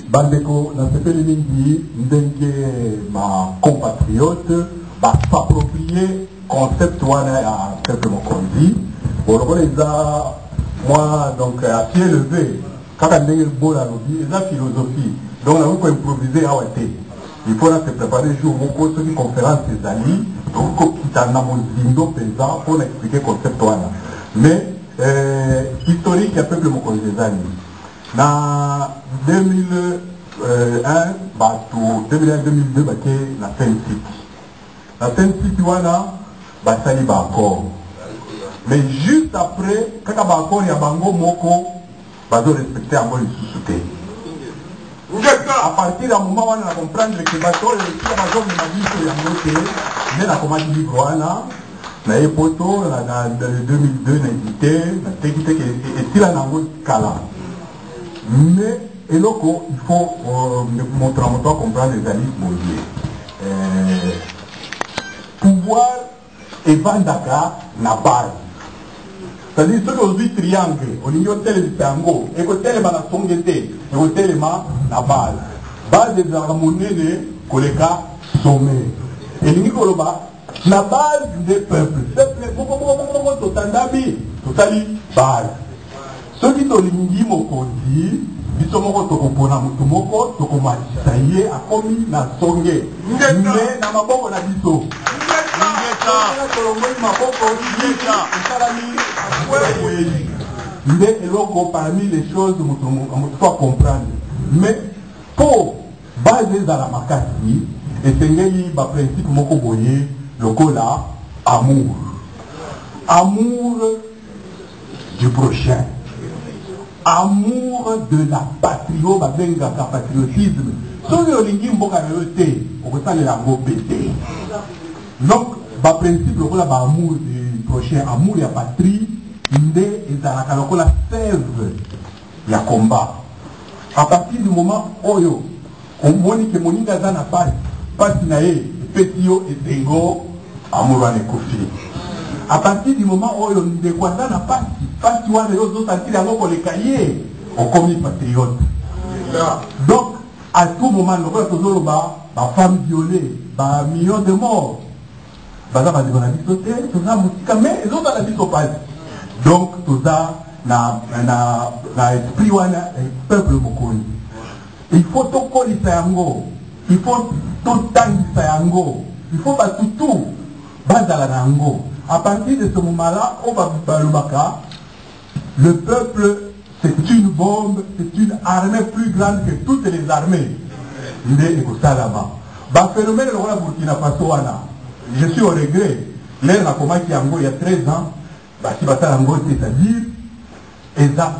Bandeko, dans ce pays, ma compatriote va s'approprier concept à quelques mots qu'on dit. Bon, moi, donc, à pied levé, quand on est beau la philosophie, donc on peut improviser à Ouate. Il faut se préparer jour au cours de conférence des amis, donc il y a un pesant pour expliquer le concept. Mais, historique, il y a peu de mots qu'on des amis. Dans 2001, 2001-2002, la Seine City. La Seine City, ça y va encore. Mais juste après, quand il y a encore, il y a Bango Moko, il faut respecter encore les sous-soutés. À partir d'un moment où on a compris que les bateaux, les bateaux de ma vie, il y a un autre, mais la commande du livre, na epoto na 2002 na édité na tekite et si la nango kala mais eloko il faut montrer à moi comprendre les alliés modier pouvoir et vandaka na base c'est-à-dire ce que dit triangle au niveau tel triangle et que tel na songete et que tel na base de la monnaie koleka sommet et l'ingoloba la base des peuples, totali base. Ceux qui sont lingi mokondi, ils sont mokopona mutumoko, tokomachisaye, a commis na songe. Mais na maboko na biso. Mais eloko parmi les choses il faut comprendre. Mais pour baser dans la makasi, et c'est un principe moko boye. Le là, amour. Amour du prochain. Amour de la patrie. Patriotisme. Donc, le principe, le amour du prochain, amour de la patrie, la sève, la combat. À partir du moment où on voit que Monica Zana passe Petio et Zengo, amour et Kofi. À partir du moment où on découvre la passe, tu vois les autres sentir pour les cahiers, on commis patriote. Donc, à tout moment, nous voyons toujours ma femme violée, ma million de morts. Mais les autres la vie sont pas. Donc, tout ça, na esprit wana peuple mokoni. Il faut tout coller ça il faut tout temps yango. Il faut pas tout bazala nango. À partir de ce moment-là, on va balubaka. Le peuple, c'est une bombe, c'est une armée plus grande que toutes les armées. Il est ça là-bas. Bah phénomène le roi Burkina Faso wana. Je suis au regret. L'air a commencé il y a 13 ans. Bah si batalango c'est-à-dire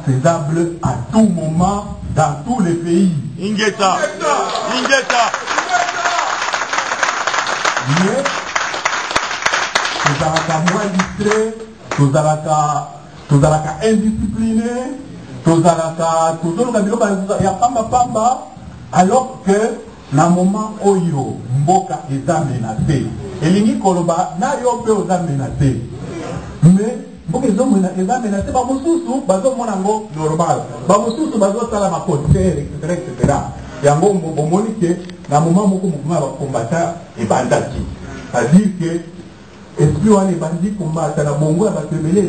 faisable à tout moment dans tous les pays. Ingeta. Mais nous allons moins distrait, nous allons indiscipliné, nous allons toujours pamba, alors que dans le moment où Mboka est menacé, et l'Ingi Koloba n'a pas été menacé. Mais Mboka est menacé par Moussoussou, bazo monango normal, par Moussoussou, bazo salama côté, etc. Yango Monique, dans le moment où on va combattre et bandaki. C'est-à-dire que esprit ou les bandits combattent la bongo, va se mêler,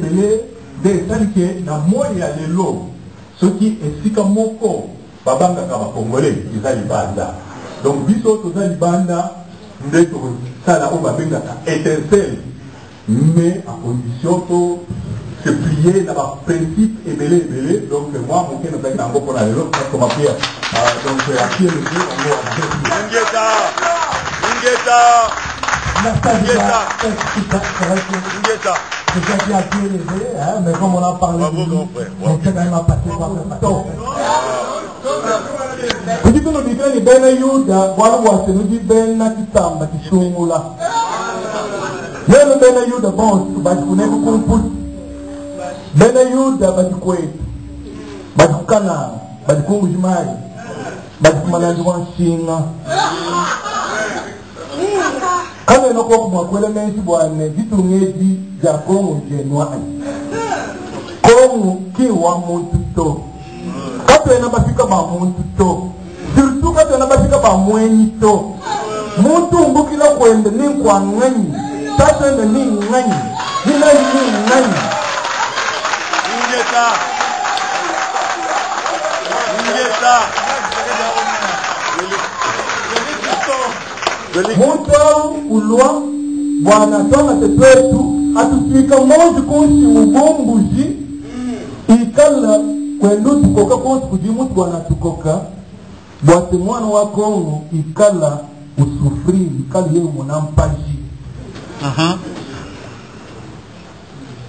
des tels que dans le monde il y a des lots. Ce qui est si comme Moko, Babanga Kaba Congolais, ils ont les bandas. Donc, biso tous les bandas, ça là, on va bien étincelle. Mais à condition de se plier dans le principe et belé. Donc, moi, mon cœur n'est pas encore pour aller l'autre, comme à Pierre. Donc, à Pierre, le Dieu, on va mais comme on a parlé, on sait quand même à passer par le bateau. Petit peu, nous disons, les Ben Yuda, voilà, c'est nous dit Ben Nakitamba, qui sont là. Mais le Ben Yuda, bon, tu vas connaître beaucoup de poules. Ben Yuda, va du Koué, va du Kana, va du Koumoujimai, va du Manajouan China. Quand on a encore le même dit tout le dit Japon ou Génois. Comme qui va monter tout. Quand tu es dans Bafika, surtout quand tu es dans Bafika, Montu Mbukila Kwende Ninkwa Ngani, Tata de Ningani, Ningani. Montu Ulwa, Bwana Tona Tepetu, Atusika Montu Konsi Ubombuji, Ikala Kwendo Tukoka Konsi Kujimu Bwana Tukoka, Bwate mwana wa Kongo, Ikala usufri, Ikala Yeo Monampaji.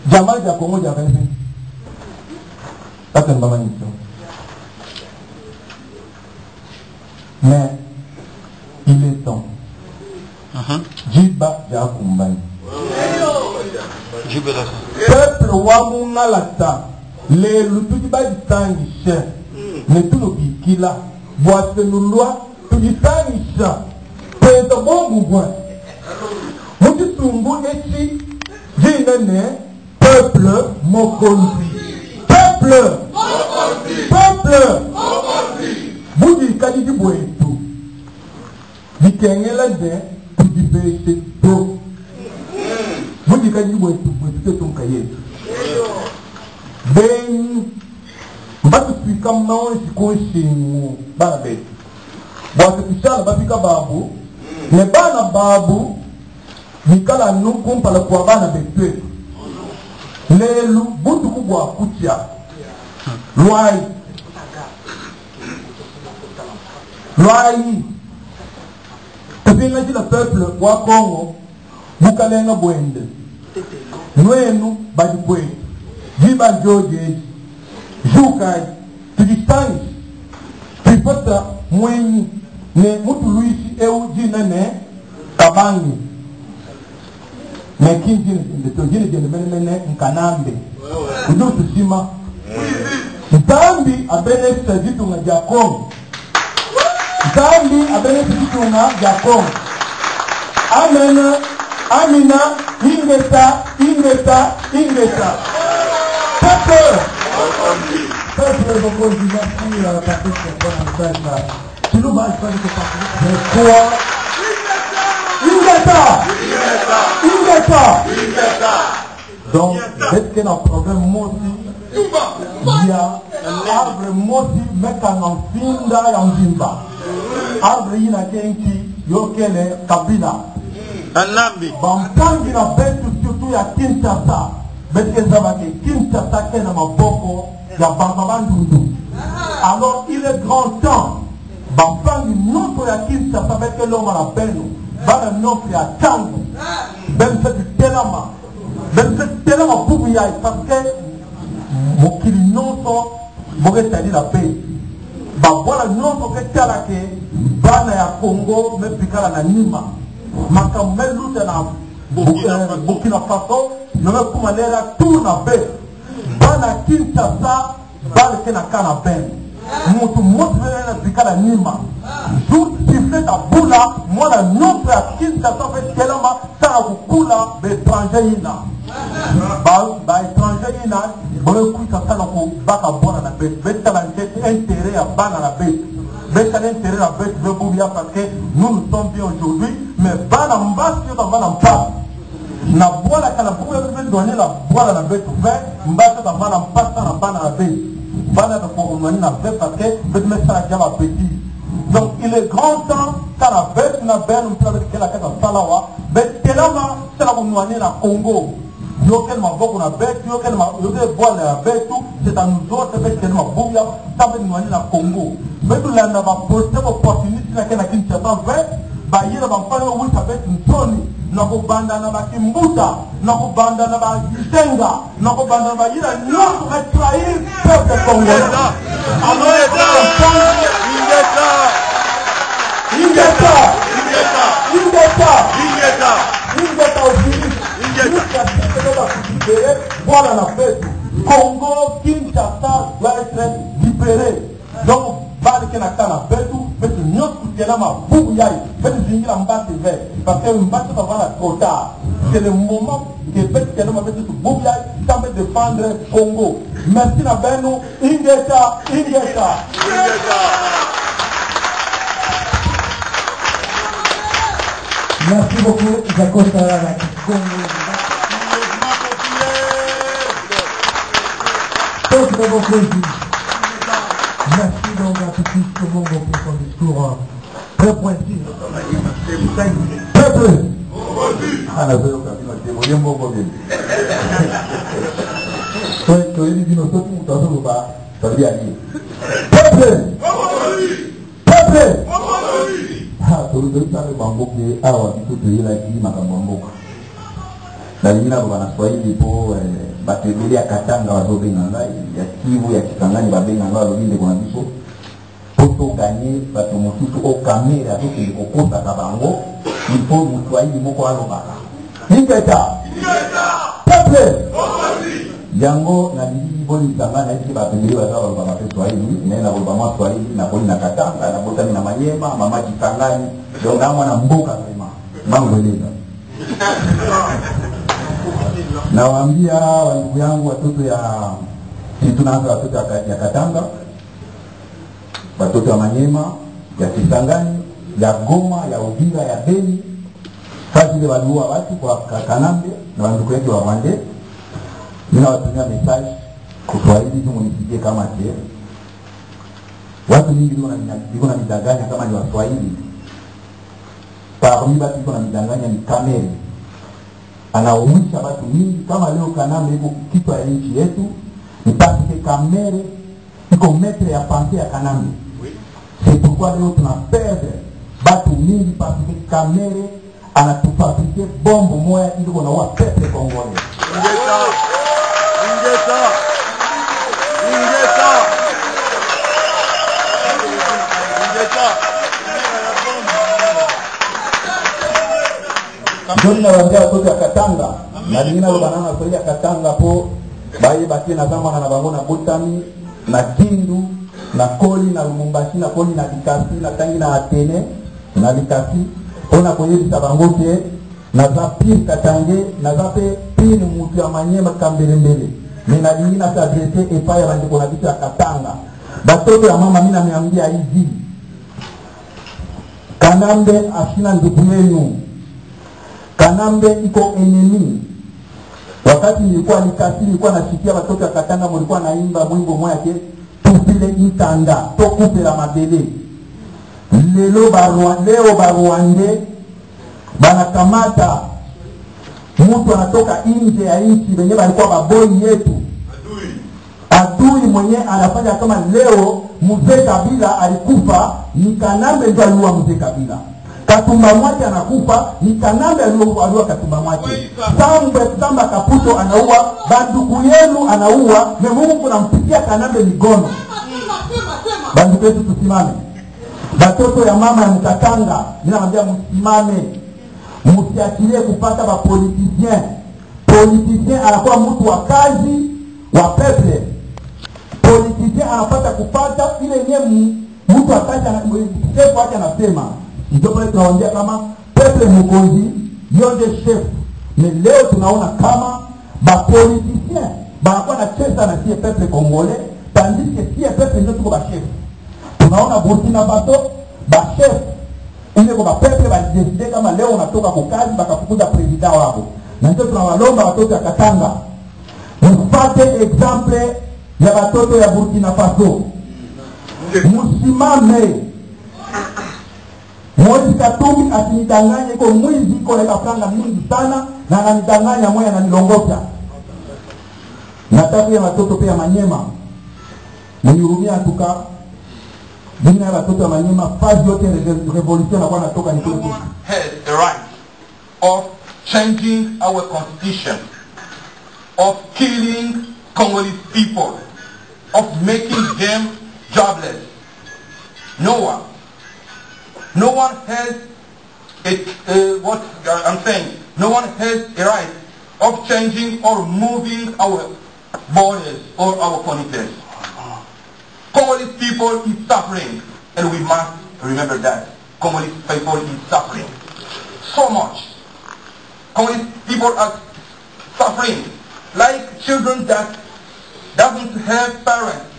Jamal ya Kongo ya Rêve. Ça c'est une bonne mais il est temps. Jiba ya Kumbani. Peuple wa Mungalata. Les lutujiba ditangisha. Ne tuno bikila. Boise nulwa. Tujitangisha. Peta bongo bwa. Mutisumbu echi. Jinene. Peuple mokonzi. Peuple. Budi kadidi bwetu. Bikengela de tudibese do. Budi kadidi bwetu bwetu tunkayetu. Ben mbatu fika maonji konshingu bana betu. Bwate kushala bafika babu. Ne bana babu bikala nukumpa la kwa bana betu. Lelu butu kubwa kutia. Loi. Le peuple wa Congo, Bukalenga Bwende, Nuenu Badibwe, Jiba Joge, Jukai, Tudistani, Tripota, Mweni, Ne Mutu Luisi, Euji Nene, Kabangi, Mekinjin, the Tojini Mene, Nkanambe, Udo Tushima, Ntambi, Abene Sajitu na Jacob. Zambi abenefiti na Jacob. Amena, Amina, Ingeta. Peuple. Peuple Bokondi, merci à la personne qui a fait ça. Tu nous m'as pas dit que c'est quoi? Ingeta. Donc, dès qu'il y a un problème, moi aussi, il y a un arbre, moi aussi, mais quand on finda et on dimba. Arbre yina kenki yokele kabila anambi bampangi na betu surtout ya Kinshasa betke zabake Kinshasa kena maboko ya bambabandundu. Alors il est grand temps bampangi noto ya Kinshasa betke loma la beno bana noto ya tangu ben fait telama bubu ya parce que mokili noto boge tadi la paix. Voilà non que talake bana ya Congo me pikala na nima makamelu na Burkina Faso no me kumalera tout na be bana Kinshasa bale ke na kana ben mutu na pikala nima tout sifflet da bula mwana notre ya Kinshasa fait kelama sana kukula be étranger ina ba étranger ina bole kuita sana ko baka bona na be betala intérêt ya bana na be betala intérêt na be de boulia parce que nous sommes bien aujourd'hui mais bana mbasi ba bana mpa na bola kana boulia be donner la bola na be tout fait mbasi ba bana mpa na bana na be bana de pour mani na be parce que be me ça jaba petit. Donc il est grand temps quand la bête na ben on peut que la kata salawa bet telama sala ko mwani na Congo. Yokel ma boko na bête, yokel ma yokel boile la bête, c'est à nous autres bête que ma bouya, ça veut nous aller na Congo. Mais tout là na va poster opportunité na kena Kinshasa fait, ba yira ba fana wu ta bête ntoni, na ko banda na ba Kimbuta, na ko banda na ba Gisenga, na ko banda na ba yira non va trahir peuple congolais. Ingeta voilà la fête. Congo, Kinshasa doit être libéré. Donc, Balke na kana betu, betu nyoku tienama bubu yai, betu zingira mbate ve. Parce que mbate va voir trop tard. C'est le moment que betu tienama betu bubu yai, ça betu défendre Congo. Merci na beno, ingeta. Merci beaucoup, Jacques Sarara. Merci donc à tout le monde pour son discours très pointu. Peuple. batebele ya Katanga wazobenga ngai ya Kivu ya Kisangani babenga ngai walobinde kuna biso po toganye bato mosusu o kamera azokende kokosaka bango ifo moswahili moko alobaka ingeta pepe yango na bilili bolisanga nayebi batebele baza balobaka mpe swahili naye nakoloba mwa swahili nakoli na Katanga nabotami na Manyema mama Kisangani donc na mwana mboka vraimen mangoeleza nawaambia wandugu yangu watoto ya tunaanza watoto ya Katanga, watoto ya Manyema, ya Kisangani, ya Goma, ya Uvira, ya Beni, kazi ile waliua watu kwa Kanambe na wandugu wetu wa Rwanda. Ninawatumia message kwa Kiswahili tu mnipigie kama je. Watu mingi ndio wananidanganya kama ni Waswahili. Parmi watu wananidanganya ni kamera. Anaumisha watu mingi kama leo Kanambe iko kichwa ya nchi yetu ni parce que Kamere iko maître ya pensée ya Kanambe. C'est pourquoi leo tunaperde watu mingi parce que Kamere anatufabrique bombo moya ili kunaua peuple congolais. Ingeta. Ndio nawaambia watoto ya Katanga na lingine lo banana kwa ya Katanga po baye batie na zama na bango na Butami na Kindu na Koli na Lumumbashi na Koli na Likasi na Tangi na Atene na Likasi ona koyeli sabango ke na zapi Katange na zape pini mutu ya Manyema Kambelembele na lingine na adresse epaya bandiko na bitu ya Katanga batoto ya mama mimi nameambia hivi Kanambe ashina ndugu yenu Kanambe iko enemy. Wakati nilikuwa Likasi nilikuwa nasikia watoto ya Katanga mlikuwa naimba mwimbo mmoja ke tupile intanda tokupela mabele. Leo Barwande banakamata mtu anatoka nje ya nchi wenye walikuwa baboi yetu. Adui mwenye anafanya kama leo Mzee Kabila alikufa ni Kanambe ndio aliua Mzee Kabila. Katumba Mwake anakufa ni Kanambe aliua Katumba Mwake. Samba Kaputo anaua banduku yenu anaua na Mungu kunampigia Kanambe migono. Banduku yetu tusimame. Batoto ya mama ya Mkatanga ninamwambia msimame. Msiachilie kupata ba politicien. Politicien anakuwa mtu wa kazi wa peuple. Politicien anapata kupata ile yenyewe mtu wa kazi anasefu wake anasema ndio pale tunaongea kama peuple mkonzi yonde chef. Mais leo tunaona kama ba politicien banakuwa na chesa na sie peuple congolais tandis que sie peuple ndio tuko ba chef. Tunaona Burkina Faso ba chef ile kwa peuple ba décider kama leo unatoka kwa kazi bakafukuza president wao. Na ndio tunawalomba watoto ya Katanga mfate exemple ya watoto ya Burkina Faso. Msimame. Mozi Katumbi asinidanganye iko mwizi iko na franga mingi sana na ananidanganya moya na nilongota. Nataka ya watoto pia Manyema. Mnihurumia tuka Dina watoto wa Manyema fazi yote revolution na kwa natoka ni kule. Has the right of changing our constitution, of killing Congolese people, of making them jobless. No one has what I'm saying. No one has a right of changing or moving our borders or our frontiers. Congolese people is suffering, and we must remember that. Congolese people is suffering so much. Congolese people are suffering like children that doesn't have parents.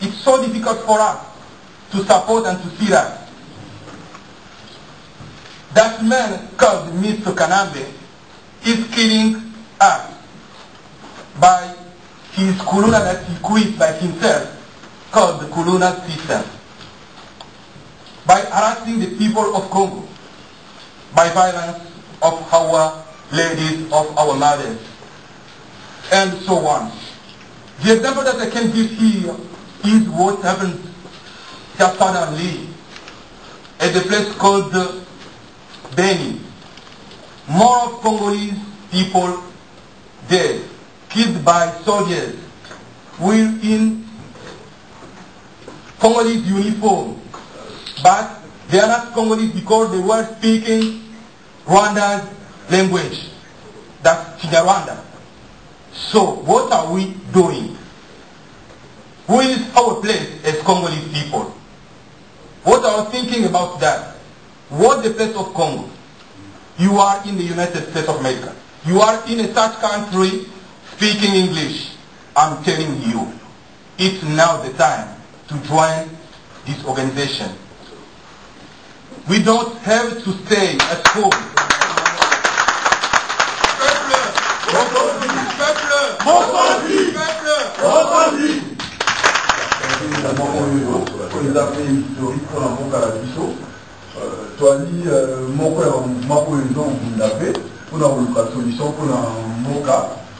It's so difficult for us to support and to see that. That man called Mr. Kanambe is killing us by his Kuluna that he quit by himself, called the Kuluna system, by harassing the people of Congo, by violence of our ladies, of our mothers, and so on. The example that I can give here is what happened just suddenly at a place called Beni. More of Congolese people dead, killed by soldiers who were in Congolese uniform, but they are not Congolese because they were speaking Rwanda's language, that's Kinyarwanda. So what are we doing? Who is our place as Congolese people? What are we thinking about that? What's the place of Congo? You are in the United States of America. You are in a such country speaking English. I'm telling you, it's now the time to join this organization. We don't have to stay at home. Toali moko ya mako ezo ndape pour la solution pour la moka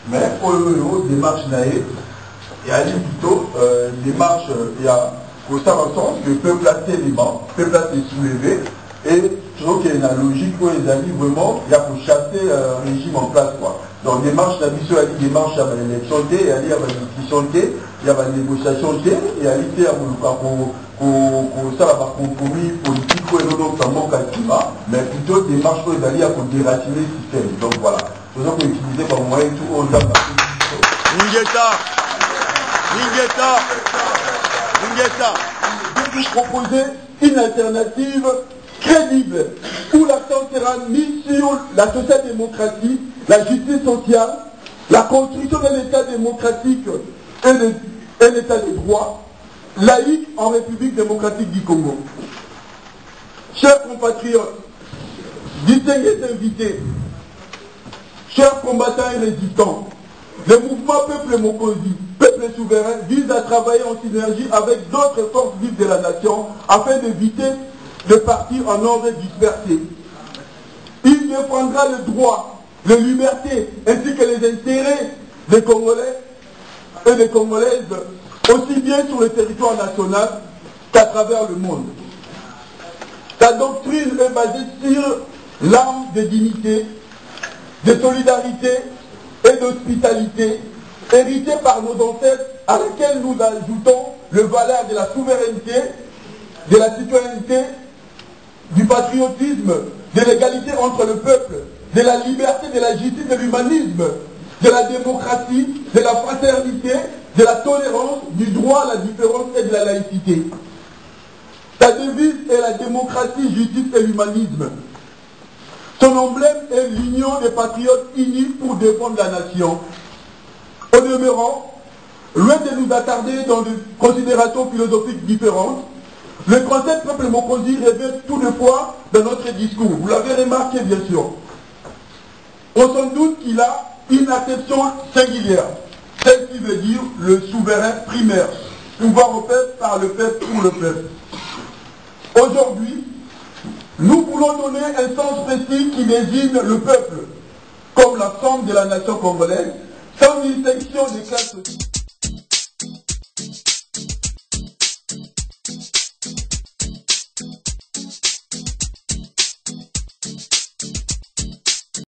mais oyo démarche naé et ali plutôt démarche il y a au sens que peuple a élément peuple a soulevé et toujours qu'il y a une logique où les amis vraiment il y a pour chasser un régime en place quoi. Donc démarche la mission ali démarche à l'élection et ali à la discussion il y a la négociation et ali c'est à ça va compromis politique mais plutôt des marches pour aller à déraciner le système. Donc voilà. Nous avons utilisé par moyen tout au Ningeta. Vous proposez une alternative crédible où l'accent sera mis sur la social-démocratie, la justice sociale, la construction d'un État démocratique et un État de droit laïque en République démocratique du Congo. Chers compatriotes, distingués invités, chers combattants et résistants, le mouvement Peuple Mokozi, Peuple souverain, vise à travailler en synergie avec d'autres forces vives de la nation afin d'éviter de partir en ordre dispersé. Il défendra le droit, les libertés ainsi que les intérêts des Congolais et des Congolaises aussi bien sur le territoire national qu'à travers le monde. Sa doctrine est basée sur l'âme de dignité, de solidarité et d'hospitalité, héritée par nos ancêtres, à laquelle nous ajoutons le valeur de la souveraineté, de la citoyenneté, du patriotisme, de l'égalité entre le peuple, de la liberté, de la justice, de l'humanisme, de la démocratie, de la fraternité, de la tolérance, du droit à la différence et de la laïcité. Sa devise est la démocratie, justice et l'humanisme. Son emblème est l'union des patriotes unis pour défendre la nation. Au demeurant, loin de nous attarder dans des considérations philosophiques différentes, le concept Peuple Mokozi revient toutefois dans notre discours. Vous l'avez remarqué bien sûr. On s'en doute qu'il a une acception singulière, celle qui veut dire le souverain primaire, pouvoir au peuple, par le peuple, pour le peuple. Aujourd'hui, nous voulons donner un sens précis qui désigne le peuple comme la forme de la nation congolaise, sans distinction des classes sociales.